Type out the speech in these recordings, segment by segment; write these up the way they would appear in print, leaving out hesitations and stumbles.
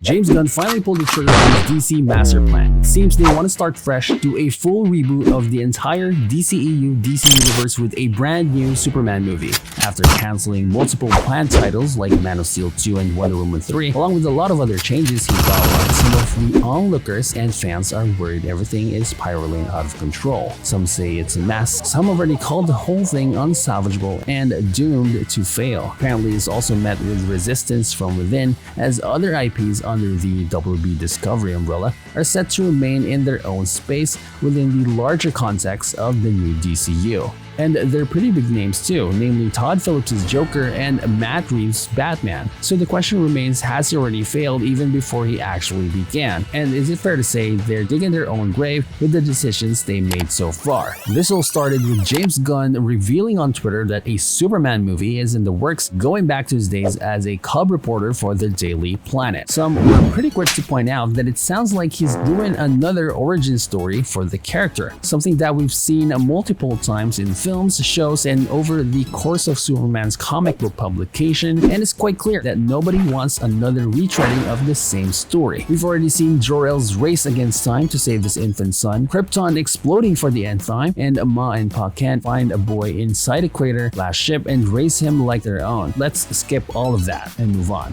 James Gunn finally pulled the trigger on his DC master plan. It seems they want to start fresh, do a full reboot of the entire DCEU DC universe with a brand new Superman movie. After canceling multiple planned titles like Man of Steel 2 and Wonder Woman 3, along with a lot of other changes he brought on, some of the onlookers and fans are worried everything is spiraling out of control. Some say it's a mess, some have already called the whole thing unsalvageable and doomed to fail. Apparently it's also met with resistance from within, as other IPs under the WB Discovery umbrella are set to remain in their own space within the larger context of the new DCU. And they're pretty big names too, namely Todd Phillips' Joker and Matt Reeves' Batman. So the question remains, has he already failed even before he actually began? And is it fair to say they're digging their own grave with the decisions they made so far? This all started with James Gunn revealing on Twitter that a Superman movie is in the works, going back to his days as a cub reporter for the Daily Planet. Some were pretty quick to point out that it sounds like he's doing another origin story for the character, something that we've seen multiple times in films, shows, and over the course of Superman's comic book publication, and it's quite clear that nobody wants another retreading of the same story. We've already seen Jor-El's race against time to save his infant son, Krypton exploding for the nth time, and Ma and Pa Kent find a boy inside a crater, last ship, and raise him like their own. Let's skip all of that and move on.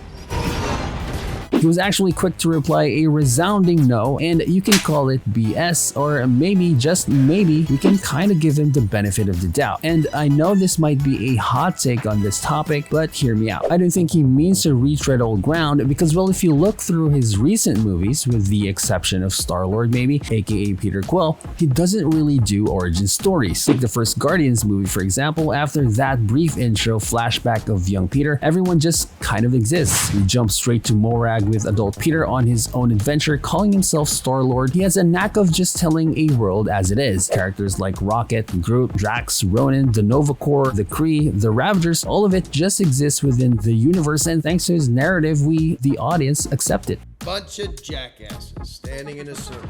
He was actually quick to reply a resounding no, and you can call it BS, or maybe, just maybe, we can kind of give him the benefit of the doubt. And I know this might be a hot take on this topic, but hear me out. I don't think he means to retread old ground because, well, if you look through his recent movies, with the exception of Star-Lord maybe, aka Peter Quill, he doesn't really do origin stories. Take the first Guardians movie for example. After that brief intro flashback of young Peter, everyone just kind of exists. We jump straight to Morag with adult Peter on his own adventure, calling himself Star-Lord. He has a knack of just telling a world as it is. Characters like Rocket, Groot, Drax, Ronan, the Nova Corps, the Kree, the Ravagers, all of it just exists within the universe, and thanks to his narrative, we, the audience, accept it. Bunch of jackasses standing in a circle.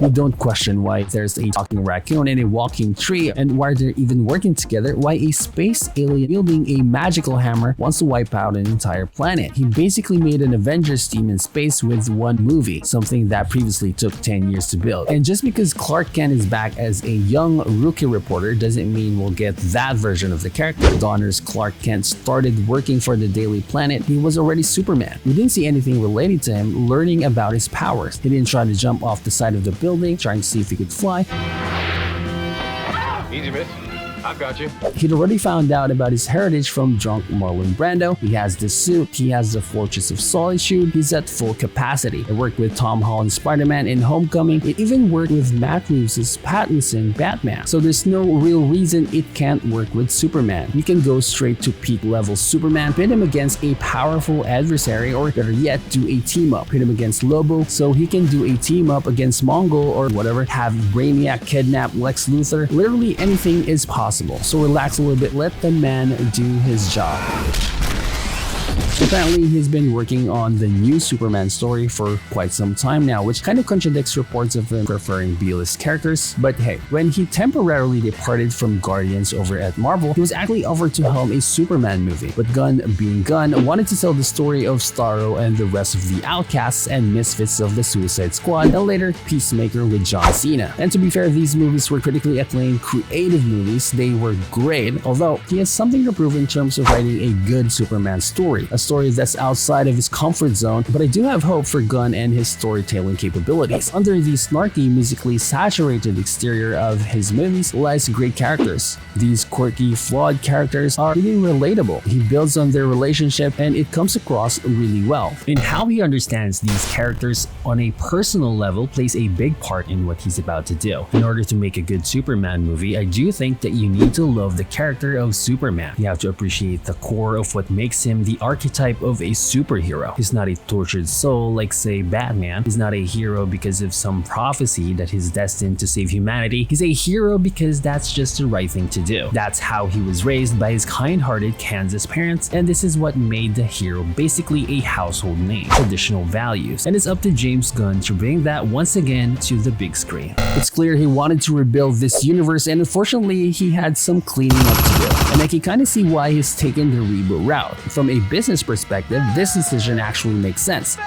We don't question why there's a talking raccoon and a walking tree, and why they're even working together, why a space alien wielding a magical hammer wants to wipe out an entire planet. He basically made an Avengers team in space with one movie, something that previously took 10 years to build. And just because Clark Kent is back as a young rookie reporter doesn't mean we'll get that version of the character. Donner's Clark Kent started working for the Daily Planet, he was already Superman. We didn't see anything related to him learning about his powers. He didn't try to jump off the side of the building trying to see if he could fly. Easy, miss. I've got you. He'd already found out about his heritage from drunk Marlon Brando. He has the suit, he has the Fortress of Solitude, he's at full capacity. It worked with Tom Holland's Spider-Man in Homecoming, it even worked with Matt Reeves' Pattinson Batman. So there's no real reason it can't work with Superman. You can go straight to peak level Superman, pit him against a powerful adversary, or better yet, do a team up. Pit him against Lobo so he can do a team up against Mongol or whatever, have Brainiac kidnap Lex Luthor. Literally anything is possible. So relax a little bit, let the man do his job. Apparently, he's been working on the new Superman story for quite some time now, which kind of contradicts reports of him preferring B-list characters. But hey, when he temporarily departed from Guardians over at Marvel, he was actually offered to helm a Superman movie. But Gunn, being Gunn, wanted to tell the story of Starro and the rest of the outcasts and misfits of the Suicide Squad, and later Peacemaker with John Cena. And to be fair, these movies were critically acclaimed creative movies. They were great, although he has something to prove in terms of writing a good Superman story. A story that's outside of his comfort zone, but I do have hope for Gunn and his storytelling capabilities. Under the snarky, musically saturated exterior of his movies lies great characters. These quirky, flawed characters are really relatable. He builds on their relationship and it comes across really well. And how he understands these characters on a personal level plays a big part in what he's about to do. In order to make a good Superman movie, I do think that you need to love the character of Superman. You have to appreciate the core of what makes him the archetype of a superhero. He's not a tortured soul like, say, Batman. He's not a hero because of some prophecy that he's destined to save humanity. He's a hero because that's just the right thing to do. That's how he was raised by his kind-hearted Kansas parents, and this is what made the hero basically a household name, traditional values. And it's up to James Gunn to bring that once again to the big screen. It's clear he wanted to rebuild this universe, and unfortunately he had some cleaning up to do. And I can kind of see why he's taken the reboot route. From a business perspective, this decision actually makes sense.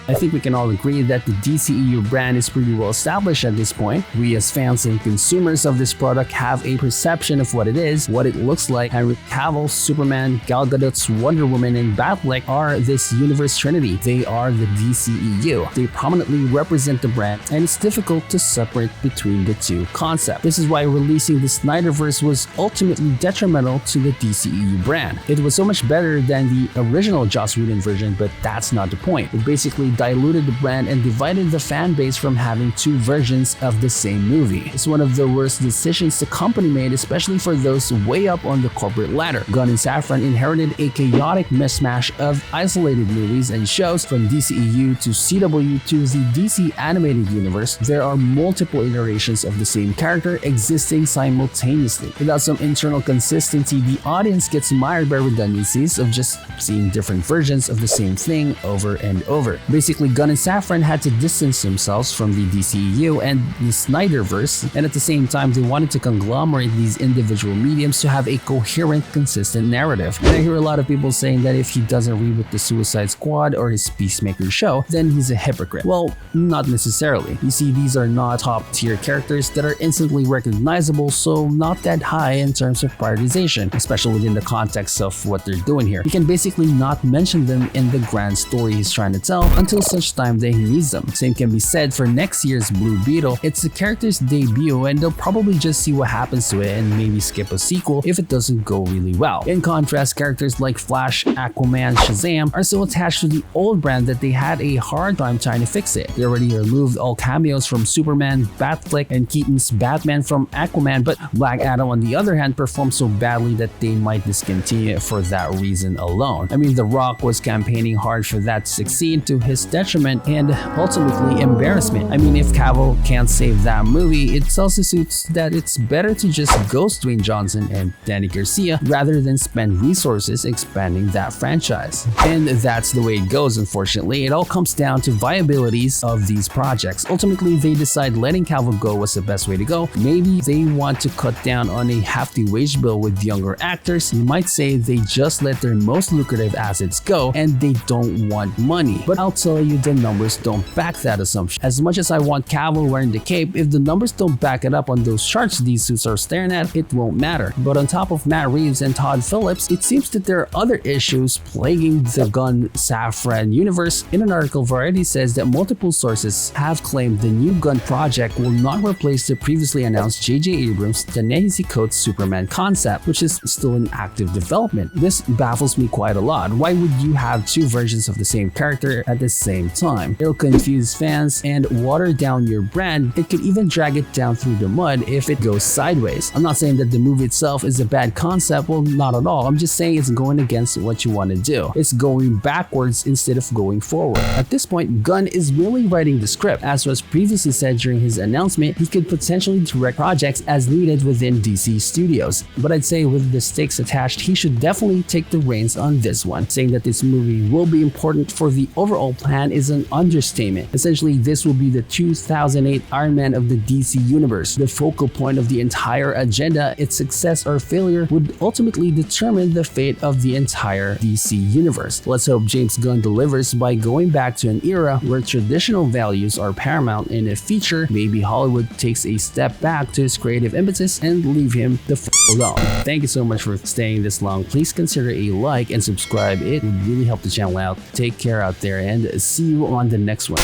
I think we can all agree that the DCEU brand is pretty well established at this point. We as fans and consumers of this product have a perception of what it is, what it looks like. Henry Cavill, Superman, Gal Gadot's Wonder Woman, and Batfleck are this universe trinity. They are the DCEU. They prominently represent the brand, and it's difficult to separate between the two concepts. This is why releasing the Snyderverse was ultimately detrimental to the DCEU brand. It was so much better than the original Joss Whedon version, but that's not the point. It basically diluted the brand and divided the fan base from having two versions of the same movie. It's one of the worst decisions the company made, especially for those way up on the corporate ladder. Gunn and Safran inherited a chaotic mishmash of isolated movies and shows. From DCEU to CW to the DC animated universe, there are multiple iterations of the same character existing simultaneously. Without some internal consistency, the audience gets mired by redundancies of just seeing different versions of the same thing over and over. Basically, Gunn and Safran had to distance themselves from the DCEU and the Snyderverse, and at the same time they wanted to conglomerate these individual mediums to have a coherent, consistent narrative. And I hear a lot of people saying that if he doesn't reboot the Suicide Squad or his Peacemaker show, then he's a hypocrite. Well, not necessarily. You see, these are not top-tier characters that are instantly recognizable, so not that high in terms of prioritization, especially within the context of what they're doing here. He can basically not mention them in the grand story he's trying to tell until such time that he needs them. Same can be said for next year's Blue Beetle. It's the character's debut, and they'll probably just see what happens to it and maybe skip a sequel if it doesn't go really well. In contrast, characters like Flash, Aquaman, Shazam are so attached to the old brand that they had a hard time trying to fix it. They already removed all cameos from Superman, Batfleck, and Keaton's Batman from Aquaman, but Black Adam on the other hand performed so badly that they might discontinue it for that reason alone. I mean, The Rock was campaigning hard for that to succeed to his detriment and ultimately embarrassment. I mean, if Cavill can't save that movie, it also suits that it's better to just ghost Dwayne Johnson and Danny Garcia rather than spend resources expanding that franchise. And that's the way it goes, unfortunately. It all comes down to viabilities of these projects. Ultimately, they decide letting Cavill go was the best way to go. Maybe they want to cut down on a hefty wage bill with younger actors. You might say they just let their most lucrative assets go and they don't want money. But I'll tell you, the numbers don't back that assumption. As much as I want Cavill wearing the cape, if the numbers don't back it up on those charts these suits are staring at, it won't matter. But on top of Matt Reeves and Todd Phillips, it seems that there are other issues plaguing the Gunn-Safran universe. In an article, Variety says that multiple sources have claimed the new Gunn project will not replace the previously announced J.J. Abrams' Ta-Nehisi Coates Superman concept, which is still in active development. This baffles me quite a lot. Why would you have two versions of the same character at the same time? It'll confuse fans and water down your brand. It could even drag it down through the mud if it goes sideways. I'm not saying that the movie itself is a bad concept, well, not at all. I'm just saying it's going against what you want to do. It's going backwards instead of going forward. At this point, Gunn is really writing the script. As was previously said during his announcement, he could potentially direct projects as needed within DC Studios. But I'd say with the stakes attached, he should definitely take the reins on this one. Saying that this movie will be important for the overall plan is an understatement. Essentially, this will be the 2008 Iron Man of the DC universe, the focal point of the entire agenda. Its success or failure would ultimately determine the fate of the entire DC universe. Let's hope James Gunn delivers by going back to an era where traditional values are paramount in a feature. Maybe Hollywood takes a step back to his creative impetus and leave him the f alone. Thank you so much for staying this long. Please consider a like and subscribe. It would really help the channel out. Take care out there and see you on the next one.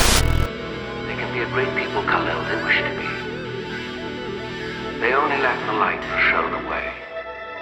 They can be a great people, Kal-El, they wish to be. They only lack the light to show the way.